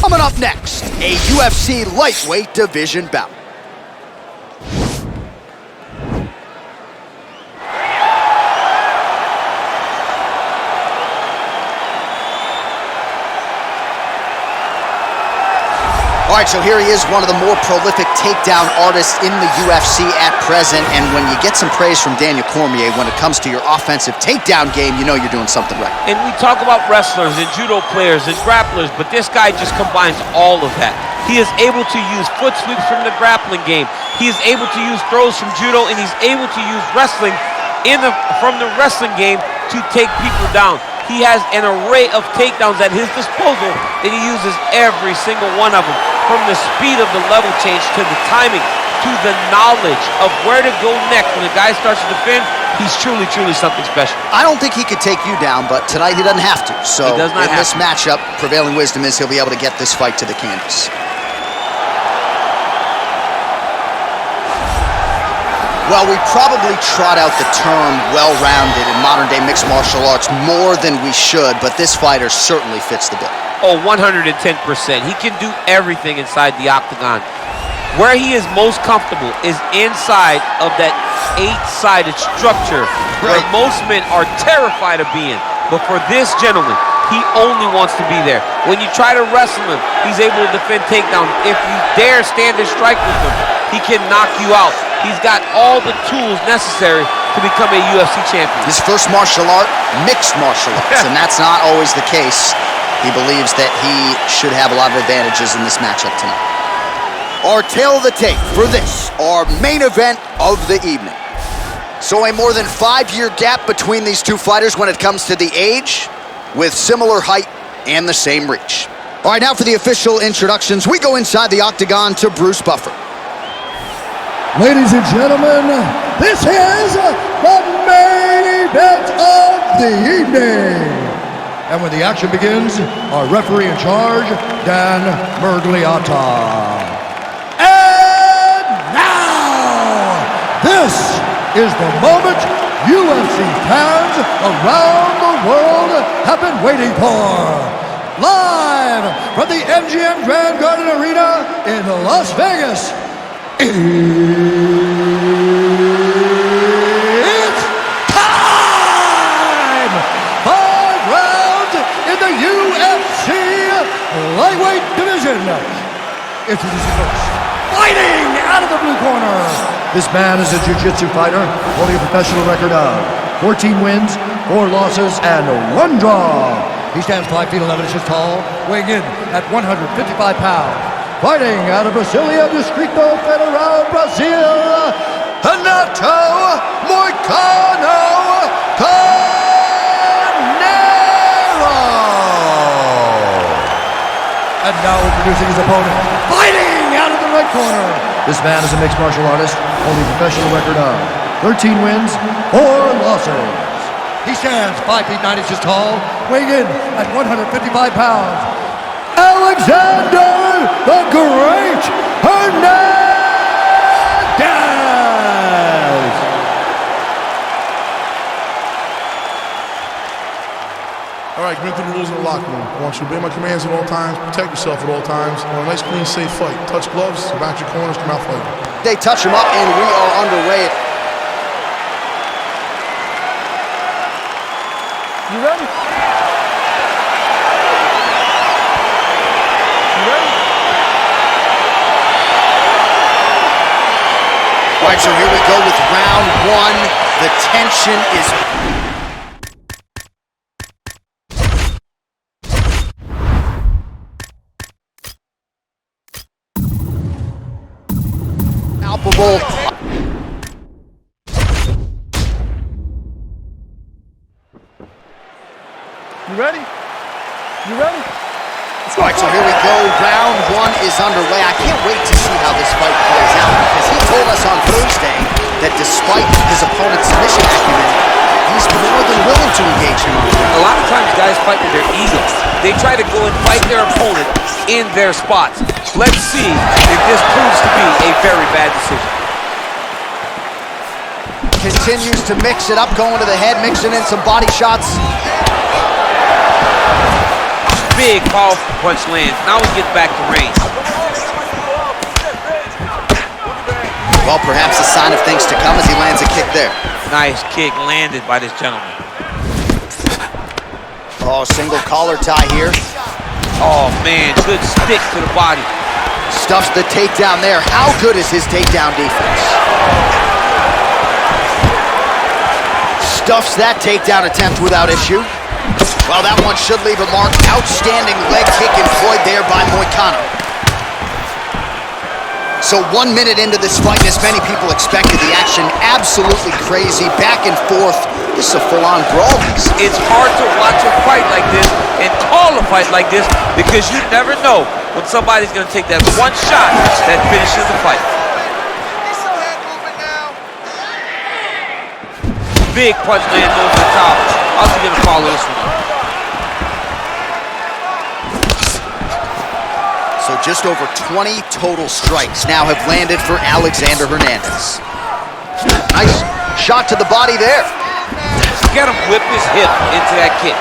Coming up next, a UFC lightweight division bout. All right, so here he is, one of the more prolific takedown artists in the UFC at present. And when you get some praise from Daniel Cormier when it comes to your offensive takedown game, you know you're doing something right. And we talk about wrestlers and judo players and grapplers, but this guy just combines all of that. He is able to use foot sweeps from the grappling game. He is able to use throws from judo, and he's able to use wrestling from the wrestling game to take people down. He has an array of takedowns at his disposal, and he uses every single one of them. From the speed of the level change, to the timing, to the knowledge of where to go next when the guy starts to defend, he's truly, truly something special. I don't think he could take you down, but tonight he doesn't have to. So in this matchup, prevailing wisdom is he'll be able to get this fight to the canvas. Well, we probably trot out the term well-rounded in modern-day mixed martial arts more than we should, but this fighter certainly fits the bill. Oh, 110%. He can do everything inside the octagon. Where he is most comfortable is inside of that 8-sided structure where most men are terrified of being. But for this gentleman, he only wants to be there. When you try to wrestle him, he's able to defend takedown. If you dare stand and strike with him, he can knock you out. He's got all the tools necessary to become a UFC champion. His first martial art, mixed martial arts, and that's not always the case. He believes that he should have a lot of advantages in this matchup tonight. Our tale of the tape for this, our main event of the evening. So a more than 5-year gap between these two fighters when it comes to the age, with similar height and the same reach. All right, now for the official introductions, we go inside the octagon to Bruce Buffer. Ladies and gentlemen, this is the main event of the evening. And when the action begins, our referee in charge, Dan Mergliata. And now, this is the moment UFC fans around the world have been waiting for. Live from the MGM Grand Garden Arena in Las Vegas. It's time! 5 rounds in the UFC lightweight division. Introducing first, fighting out of the blue corner. This man is a jiu-jitsu fighter, holding a professional record of 14 wins, 4 losses, and 1 draw. He stands 5 feet 11 inches tall, weighing in at 155 pounds. Fighting out of Brasilia, Distrito Federal, Brazil, Renato Moicano Carneiro. And now introducing his opponent, fighting out of the right corner. This man is a mixed martial artist, holding a professional record of 13 wins, 4 losses. He stands 5 feet 9 inches tall, weighing in at 155 pounds. Alexander the Great Hernandez! All right, commit to the rules of the locker room. I want you to obey my commands at all times, protect yourself at all times. I want a nice, clean, safe fight. Touch gloves, back your corners, come out fighting. They touch him up, and we are underway. You ready? All right, so here we go with round 1. The tension is... palpable. You ready? You ready? All right, so here we go. Round 1 is underway. I can't wait to see how this fight plays out because he told us on Thursday that despite his opponent's submission acumen, he's more than willing to engage him on the ground. A lot of times guys fight with their egos. They try to go and fight their opponent in their spots. Let's see if this proves to be a very bad decision. Continues to mix it up, going to the head, mixing in some body shots. Big, powerful punch lands. Now he gets back to range. Well, perhaps a sign of things to come as he lands a kick there. Nice kick landed by this gentleman. Oh, single collar tie here. Oh, man, good stick to the body. Stuffs the takedown there. How good is his takedown defense? Stuffs that takedown attempt without issue. Well, that one should leave a mark. Outstanding leg kick employed there by Moicano. So 1 minute into this fight, as many people expected, the action absolutely crazy, back and forth. This is a full-on brawl. It's hard to watch a fight like this and call a fight like this because you never know when somebody's going to take that one shot that finishes the fight. Big punch land over the top. How's he going to follow this one up? So just over 20 total strikes now have landed for Alexander Hernandez. Nice shot to the body there. Get him whip his hip into that kick.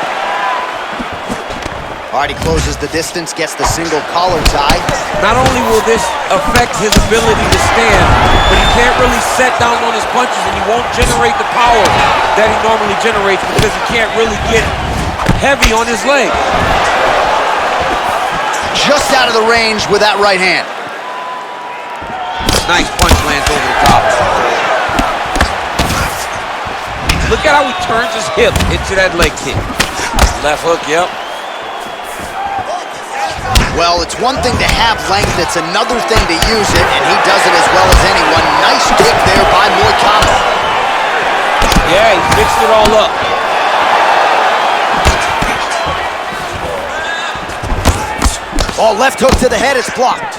All right, he closes the distance, gets the single collar tie. Not only will this affect his ability to stand, but he can't really set down on his punches and he won't generate the power that he normally generates because he can't really get heavy on his leg. Just out of the range with that right hand. Nice punch lands over the top. Look at how he turns his hip into that leg kick. Left hook, yep. Well, it's one thing to have length, it's another thing to use it, and he does it as well as anyone. Nice kick there by Moicano. Yeah, he fixed it all up. Oh, left hook to the head, it's blocked.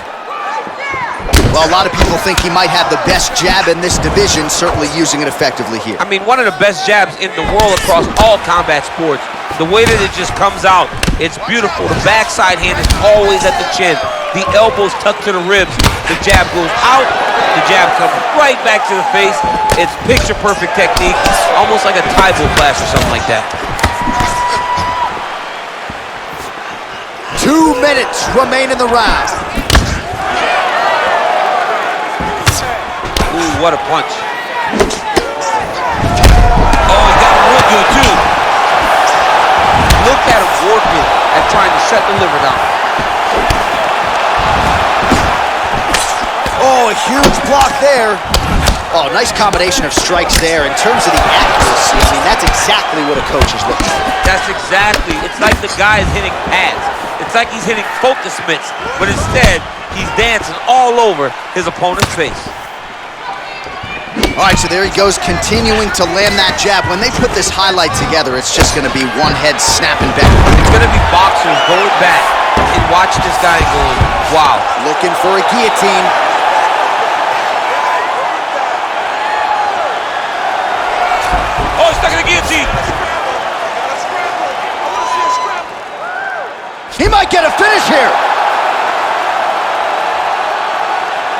Well, a lot of people think he might have the best jab in this division, certainly using it effectively here. I mean, one of the best jabs in the world across all combat sports. The way that it just comes out, it's beautiful. The backside hand is always at the chin. The elbows tucked to the ribs. The jab goes out, the jab comes right back to the face. It's picture-perfect technique, almost like a Taibo flash or something like that. 2 minutes remain in the round. Ooh, what a punch. Oh, he got him real good, too. Look at him working at trying to shut the liver down. Oh, a huge block there. Oh, nice combination of strikes there. In terms of the accuracy, I mean, that's exactly what a coach is looking for. That's exactly. It's like the guy is hitting pads. It's like he's hitting focus mitts, but instead, he's dancing all over his opponent's face. All right, so there he goes, continuing to land that jab. When they put this highlight together, it's just going to be one head snapping back. It's going to be boxers going back and watch this guy going, wow. Looking for a guillotine. Oh, he's stuck in the guillotine. He might get a finish here.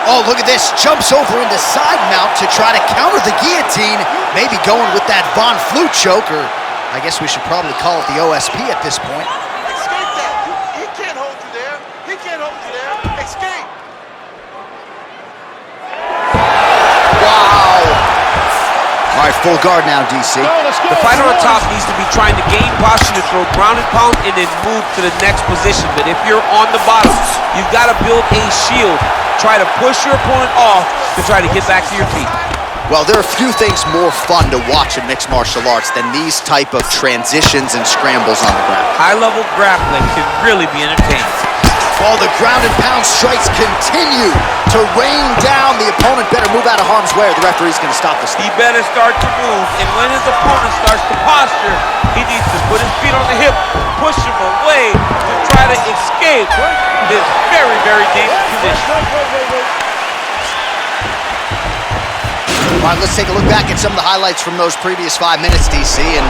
Oh, look at this. Jumps over into side mount to try to counter the guillotine. Maybe going with that Von Flue choke, or I guess we should probably call it the OSP at this point. Escape that. He can't hold you there. He can't hold you there. Escape. Wow. All right, full guard now, DC. The fighter on top needs to be trying to gain posture to throw ground and pound and then move to the next position. But if you're on the bottom, you've got to build a shield. Try to push your opponent off to try to get back to your feet. Well, there are few things more fun to watch in mixed martial arts than these type of transitions and scrambles on the ground. High-level grappling can really be entertaining. While the ground and pound strikes continue to rain down, the opponent better move out of harm's way or the referee's going to stop this. He better start to move, and when his opponent starts to posture, he needs to put his feet on the hip, push him away to try to escape this very, very dangerous position. All right, let's take a look back at some of the highlights from those previous 5 minutes, DC, and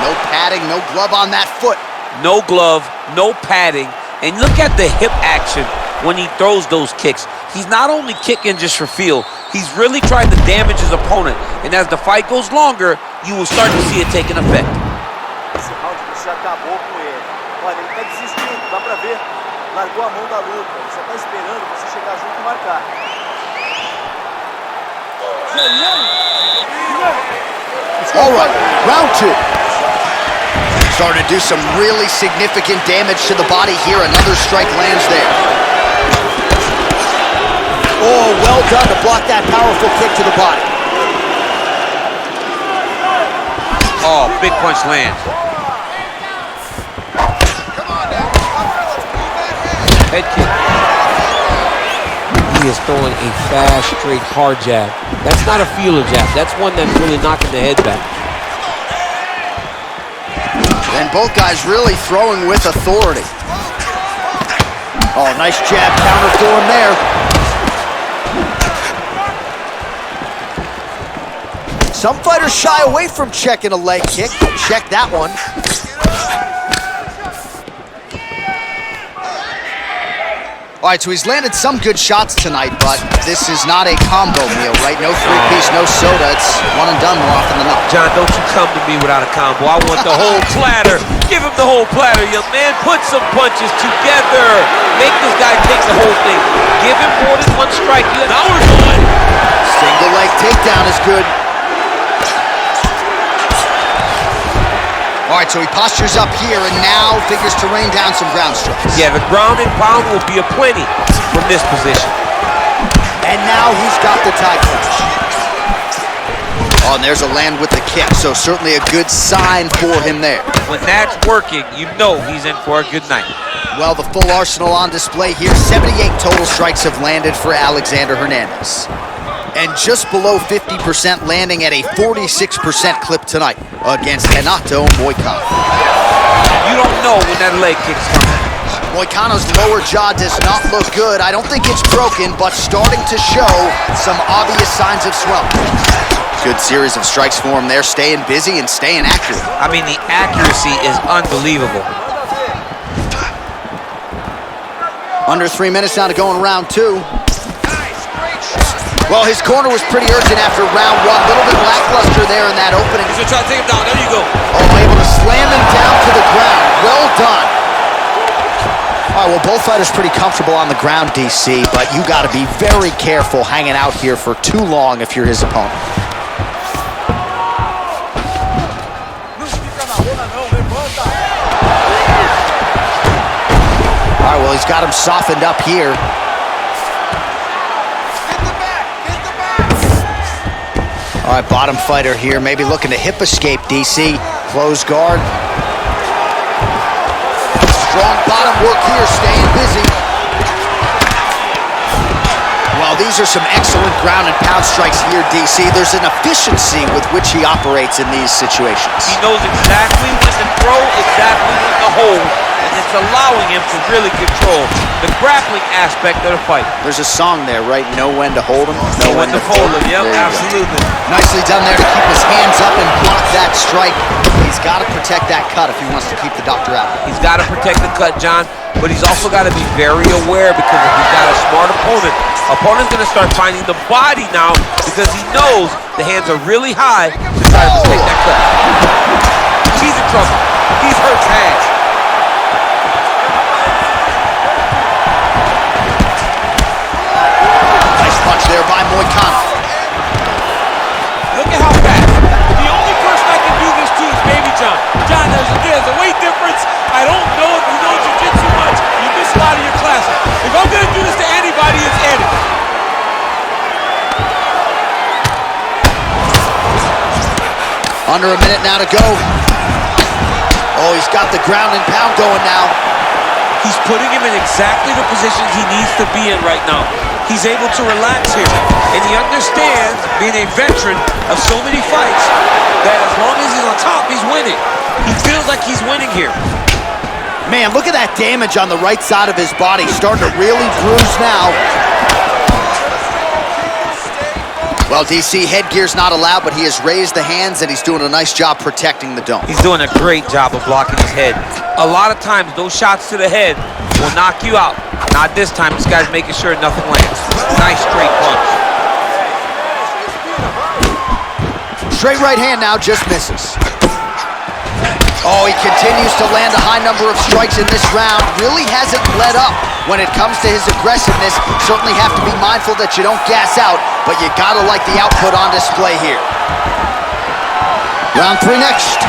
no padding, no glove on that foot. No glove, no padding, and look at the hip action when he throws those kicks. He's not only kicking just for feel, he's really trying to damage his opponent, and as the fight goes longer, you will start to see it taking effect. Esse round já acabou com ele. Olha, ele tá desistindo. ver, largou a mão da luta. Ele só tá esperando você chegar junto e marcar. All right, round 2. Starting to do some really significant damage to the body here. Another strike lands there. Oh, well done to block that powerful kick to the body. Oh, big punch lands. Head kick. He is throwing a fast, straight, hard jab. That's not a feeler jab. That's one that's really knocking the head back. And both guys really throwing with authority. Oh, nice jab counter for him there. Some fighters shy away from checking a leg kick. Check that one. All right, so he's landed some good shots tonight, but this is not a combo meal, right? No three-piece, no soda. It's one and done more often than not. John, don't you come to me without a combo. I want the whole platter. Give him the whole platter, young man. Put some punches together. Make this guy take the whole thing. Give him more than one strike. Now we're going. Single leg takedown is good. All right, so he postures up here and now figures to rain down some ground strikes. Yeah, the ground and pound will be aplenty from this position. And now he's got the tie clinch. Oh, and there's a land with the kick, so certainly a good sign for him there. When that's working, you know he's in for a good night. Well, the full arsenal on display here. 78 total strikes have landed for Alexander Hernandez. And just below 50% landing at a 46% clip tonight against Renato and Moicano. You don't know when that leg kick's coming. Moicano's lower jaw does not look good. I don't think it's broken, but starting to show some obvious signs of swelling. Good series of strikes for him there, staying busy and staying accurate. I mean, the accuracy is unbelievable. Under 3 minutes now to go in round 2. Well, his corner was pretty urgent after round 1. A little bit lackluster there in that opening. He's gonna try to take him down. There you go. Oh, able to slam him down to the ground. Well done. All right, well, both fighters pretty comfortable on the ground, DC, but you got to be very careful hanging out here for too long if you're his opponent. All right, well, he's got him softened up here. All right, bottom fighter here, maybe looking to hip escape, DC. Close guard. Strong bottom work here, staying busy. Well, these are some excellent ground and pound strikes here, DC. There's an efficiency with which he operates in these situations. He knows exactly when to throw, exactly when to hold, and it's allowing him to really control the grappling aspect of the fight. There's a song there, right? Know when to hold him, Know when to fold him. Yep, absolutely. Nicely done there to keep his hands up and block that strike. He's got to protect that cut if he wants to keep the doctor out. He's got to protect the cut, John, but he's also got to be very aware because if he's got a smart opponent's going to start finding the body now because he knows the hands are really high to try to protect that cut. He's in trouble. He's hurt bad. Nice punch there by Moicano. Look at how fast. The only person I can do this to is Baby John. John, there's a weight difference. I don't know if you know jiu-jitsu much. You miss a lot of your classes. If I'm going to do this to anybody, it's Eddie. Under a minute now to go. Oh, he's got the ground and pound going now. He's putting him in exactly the positions he needs to be in right now. He's able to relax here. And he understands, being a veteran of so many fights, that as long as he's on top, he's winning. He feels like he's winning here. Man, look at that damage on the right side of his body. Starting to really bruise now. Well, DC, headgear's not allowed, but he has raised the hands and he's doing a nice job protecting the dome. He's doing a great job of blocking his head. A lot of times, those shots to the head will knock you out. Not this time. This guy's making sure nothing lands. Nice straight punch. Straight right hand now, just misses. Oh, he continues to land a high number of strikes in this round. Really hasn't let up when it comes to his aggressiveness. Certainly have to be mindful that you don't gas out, but you gotta like the output on display here. Round 3 next.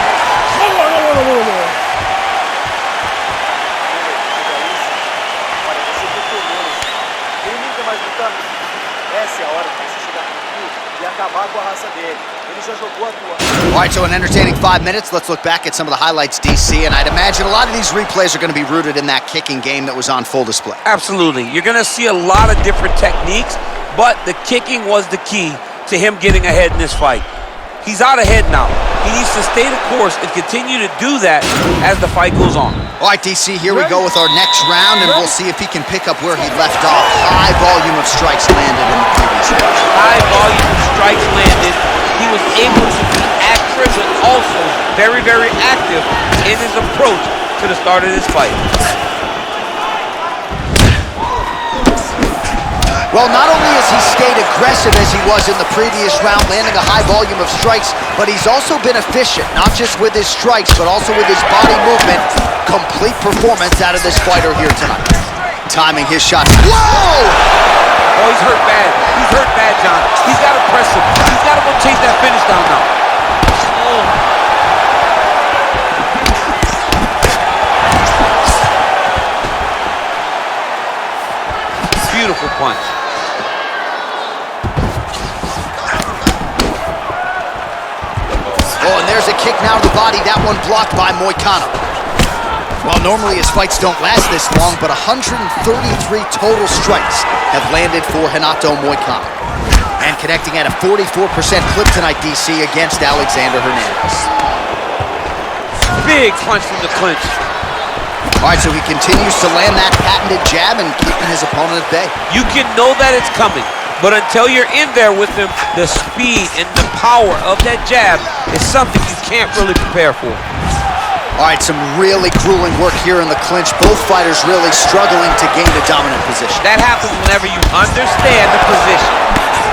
Essa é a hora de você chegar aqui e acabar com a raça dele. Ele já jogou a tua. All right, so an entertaining 5 minutes. Let's look back at some of the highlights, DC, and I'd imagine a lot of these replays are going to be rooted in that kicking game that was on full display. Absolutely. You're going to see a lot of different techniques, but the kicking was the key to him getting ahead in this fight. He's out ahead now. He needs to stay the course and continue to do that as the fight goes on. All right, DC, here we go with our next round, and we'll see if he can pick up where he left off. High volume of strikes landed in the previous round. High volume of strikes landed. He was able to be accurate, but also very, very active in his approach to the start of this fight. Well, not only has he stayed aggressive as he was in the previous round, landing a high volume of strikes, but he's also been efficient, not just with his strikes, but also with his body movement. Complete performance out of this fighter here tonight. Timing his shots. Whoa! Oh, he's hurt bad. He's hurt bad, John. He's got to press him. He's got to go chase that finish down now. Oh. Beautiful punch. Oh, and there's a kick now to the body. That one blocked by Moicano. Well, normally his fights don't last this long, but 133 total strikes have landed for Renato Moicano. And connecting at a 44% clip tonight, DC, against Alexander Hernandez. Big punch from the clinch. All right, so he continues to land that patented jab and keeping his opponent at bay. You can know that it's coming, but until you're in there with him, the speed and the power of that jab is something you can't really prepare for. All right, some really grueling work here in the clinch. Both fighters really struggling to gain a dominant position. That happens whenever you understand the position.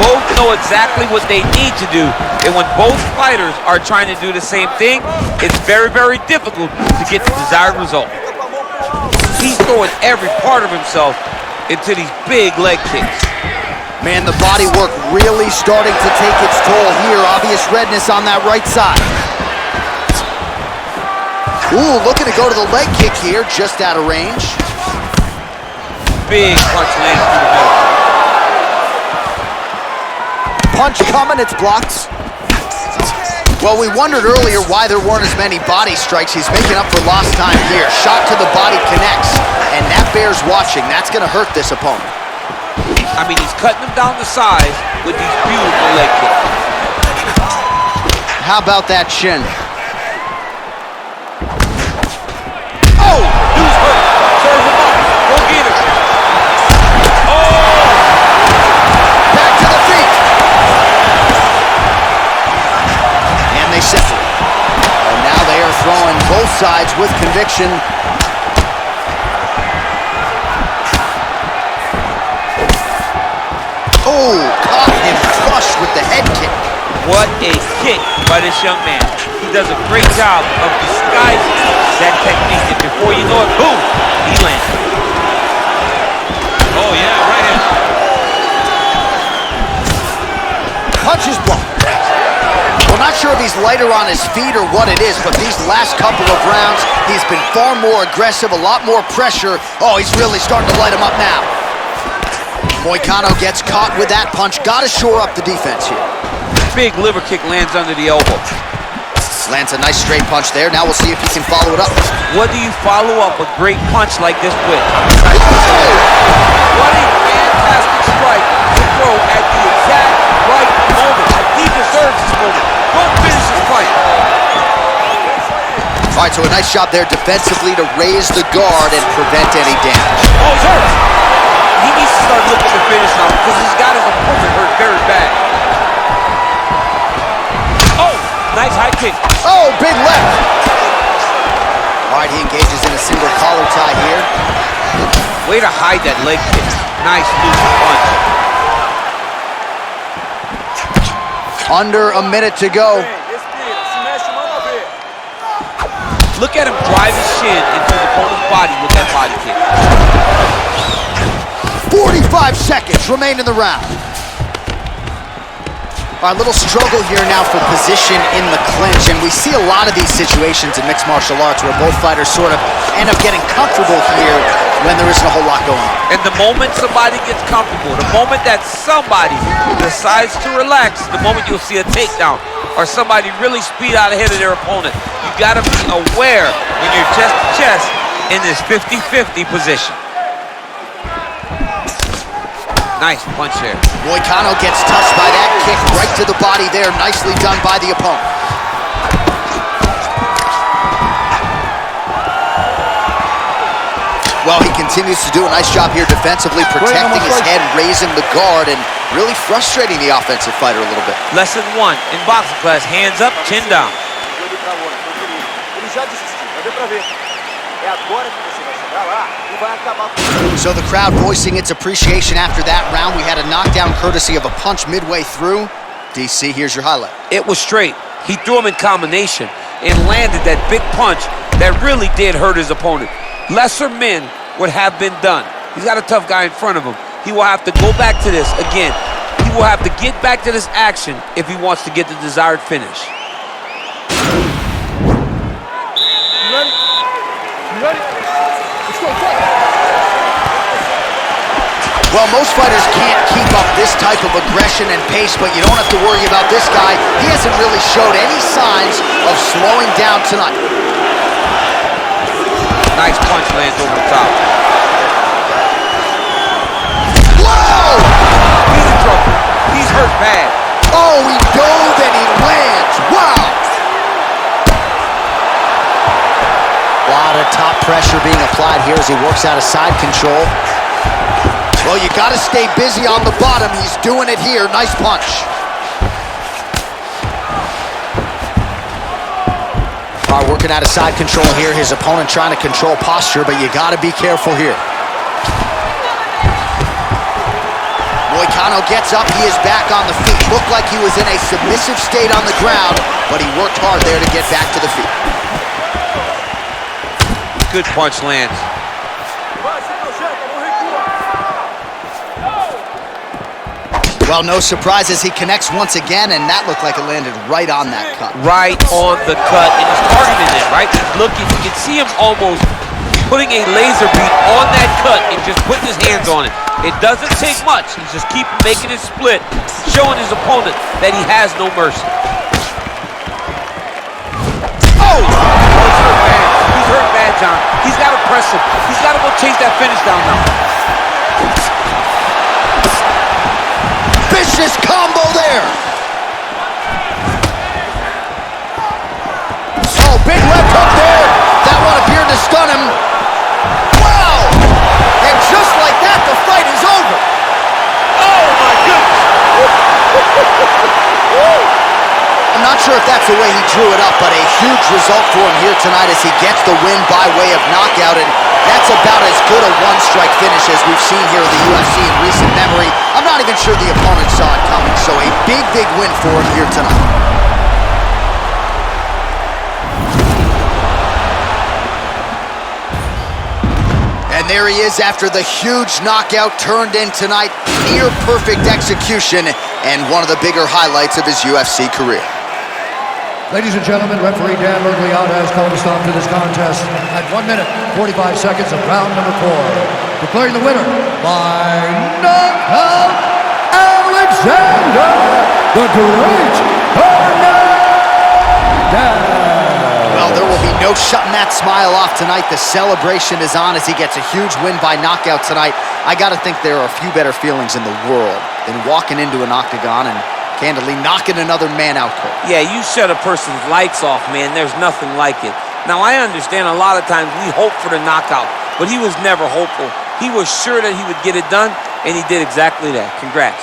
Both know exactly what they need to do, and when both fighters are trying to do the same thing, it's very, very difficult to get the desired result. He's throwing every part of himself into these big leg kicks. Man, the body work really starting to take its toll here. Obvious redness on that right side. Ooh, looking to go to the leg kick here, just out of range. Big punch lands through the middle. Punch coming, it's blocked. Well, we wondered earlier why there weren't as many body strikes. He's making up for lost time here. Shot to the body connects, and that bears watching. That's going to hurt this opponent. I mean, he's cutting him down the sides with these beautiful leg kicks. How about that shin? Oh, dude's hurt. Serve him up. Go get him. Oh! Back to the feet. And they separate. And now they are throwing both sides with conviction. Oh, caught him flush with the head kick. What a kick by this young man. He does a great job of disguising that technique, and before you know it, boom, he lands. Oh yeah, right hand. Punches blocked. Well, not sure if he's lighter on his feet or what it is, but these last couple of rounds, he's been far more aggressive, a lot more pressure. Oh, he's really starting to light him up now. Moicano gets caught with that punch. Got to shore up the defense here. Big liver kick lands under the elbow. Lands a nice straight punch there. Now we'll see if he can follow it up. What do you follow up a great punch like this with? What a fantastic strike to throw at the exact right moment. He deserves this moment. Go finish this fight. All right, so a nice job there defensively to raise the guard and prevent any damage. Oh, he's hurt. He needs to start looking to finish now because he's got his opponent hurt very bad. Oh, nice high kick. Oh, big left. All right, he engages in a single collar tie here. Way to hide that leg kick. Nice loose punch. Under a minute to go. Respira, se mexe, manda ver. Look at him drive his shin into his opponent's body with that body kick. 45 seconds remain in the round. All right, little struggle here now for position in the clinch, and we see a lot of these situations in mixed martial arts where both fighters sort of end up getting comfortable here when there isn't a whole lot going on. And the moment somebody gets comfortable, the moment that somebody decides to relax, the moment you'll see a takedown or somebody really speed out ahead of their opponent. You gotta be aware when you're chest to chest in this 50-50 position. Nice punch there. Moicano gets touched by that kick right to the body there. Nicely done by the opponent. Well, he continues to do a nice job here defensively, protecting his head, raising the guard, and really frustrating the offensive fighter a little bit. Lesson 1 in boxing class, hands up, chin down. Ele já desistiu, vai ver pra ver. É agora que você vai chegar lá e vai acabar com... So the crowd voicing its appreciation after that round. We had a knockdown courtesy of a punch midway through. DC, here's your highlight. It was straight. He threw him in combination and landed that big punch that really did hurt his opponent. Lesser men would have been done. He's got a tough guy in front of him. He will have to go back to this again. He will have to get back to this action if he wants to get the desired finish. Well, most fighters can't keep up this type of aggression and pace, but you don't have to worry about this guy. He hasn't really showed any signs of slowing down tonight. Nice punch lands over the top. Whoa! He's in trouble. He's hurt bad. Oh, he dove and he lands. Wow! A lot of top pressure being applied here as he works out of side control. Well, you got to stay busy on the bottom. He's doing it here. Nice punch. All right, working out of side control here. His opponent trying to control posture, but you got to be careful here. Moicano gets up. He is back on the feet. Looked like he was in a submissive state on the ground, but he worked hard there to get back to the feet. Good punch lands. Well, no surprises. He connects once again, and that looked like it landed right on that cut. Right on the cut, and he's targeting it, right? He's looking, you can see him almost putting a laser beam on that cut and just putting his hands on it. It doesn't take much. He's just keep making it split, showing his opponent that he has no mercy. Oh! He's hurt bad. He's hurt bad, John. He's got to press him. He's got to go chase that finish down now. Vicious combo there. Oh, big left hook there. That one appeared to stun him. Wow! And just like that, the fight is over. Oh, my goodness. I'm not sure if that's the way he drew it up, but a huge result for him here tonight as he gets the win by way of knockout, and that's about as good a one-strike finish as we've seen here in the UFC in recent memory. I'm not even sure the opponent saw it coming, so a big, big win for him here tonight. And there he is after the huge knockout turned in tonight. Near perfect execution and one of the bigger highlights of his UFC career. Ladies and gentlemen, referee Dan Merced has called a stop to this contest at 1 minute, 45 seconds of round number 4. Declaring the winner by knockout, Alexander the Great Hernandez. Well, there will be no shutting that smile off tonight. The celebration is on as he gets a huge win by knockout tonight. I got to think there are a few better feelings in the world than walking into an octagon and candidly knocking another man out cold. Yeah, you shut a person's lights off, man. There's nothing like it. Now, I understand a lot of times we hope for the knockout, but he was never hopeful. He was sure that he would get it done, and he did exactly that. Congrats.